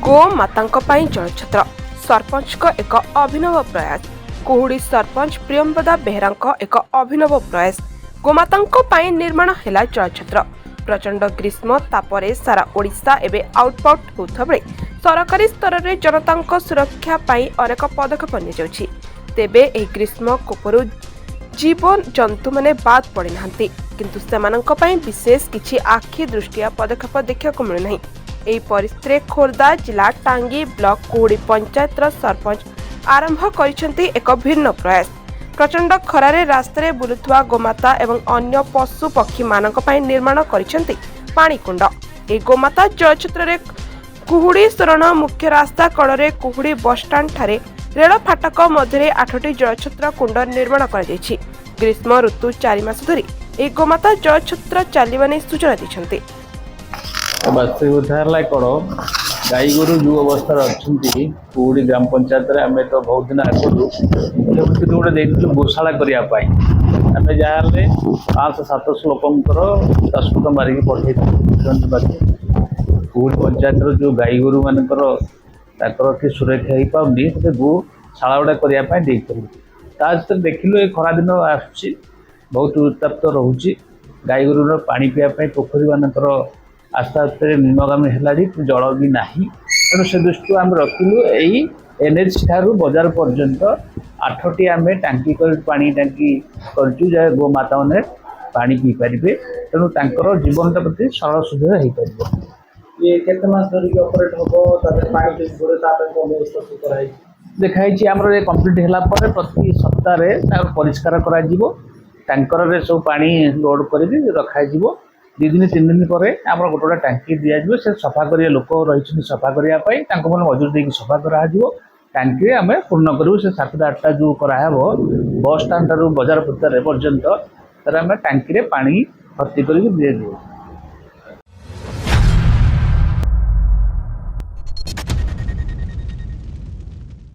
गोमातांक पई जलछत्र सरपंच एक अभिनव प्रयास। कुहुड़ी सरपंच प्रियंवदा बेहरा एक अभिनव प्रयास। गोमातांक पई निर्माण हैला जलछत्र। प्रचंड ग्रीष्म तापरे सारा ओडिशा एबे आउटपाउट होता बेले सरकारी स्तर में जनतांक सुरक्षा पई अनेक पदक्षेप नियाउछि। तेबे एही ग्रीष्म कोपरु जीवन जंतु माने बाद पड़े नांती, किंतु सेमानंक पई विशेष किछि आखि दृष्टिया पदक्षेप देखा मिलु नहीं। एही परिस्थिति खोर्धा जिला टांगी ब्लॉक कुहुड़ी पंचायत सरपंच आरंभ करिसेंती एक भिन्न प्रयास। प्रचंड खरारे रास्तारे बुलुथुवा गोमाता एवं अन्य पशु पक्षी मानक पई निर्माण करिसेंती पानी कुंड। ए गोमाता जलछत्र रे कुहुड़ी शरण मुख्य रास्ता कड़े कुहुड़ी बस स्टाण्ड ठारे रेल फाटक मध्य 8टी जलछत्र कुंड निर्माण कर ग्रीष्म ऋतु 4 मास धरी ए गोमाता जलछत्र चलवा नहीं सूचना दी। बास्तविक कथा है कौन गाई गोरु जो अवस्था अच्छा कुहुड़ी ग्राम पंचायत आम तो बहुत दिन आगु गोटे देखिलु गोशाला करने आम जहाँ 500-700 लोकंर दस्खत मारिक पठे कुहुड़ी पंचायत जो गाई गोरु मानकर कि सुरक्षा हो पाऊनी गोशाला गुड़ा करने भर देखिलु ये खरा दिन आस बहुत उत्ताप्त रोचे गाई गोरु पानी पीवाई पोखरी मानकर आस्ते आस्ते निम्नगामी है जल भी ना तेणु से दृष्टि आम रखिलु यही एनएच ठारू बजार पर्यंत 8टी आम टांकी कर पानी टांकी करचु जहाँ गोमाता मैंने पानी पी पारे तेणु तांकर जीवनटा प्रति सरल सुविधा हो पार। ये केते मास धरिक ऑपरेट होबो ताते पानी के गुड़े ताते को व्यवस्था से कराई देखाई आमर ये कंप्लीट होला पर प्रति सप्ताह रे परिष्कार करा जिवो टैंकर रे सब पानी लोड करके रखा जिवो 2 दिन 3 दिन पर आम गोटे गोटे टांकी दिज्व से सफा कर लोक रही सफा करने मजूर देकी सफा कर टांकी आम पूर्ण करूँ से 7-8टा जो कराब बस स्टाण्ड ठारू बजार पर्यंत आम टांकी पानी भर्ती कर दिज्व।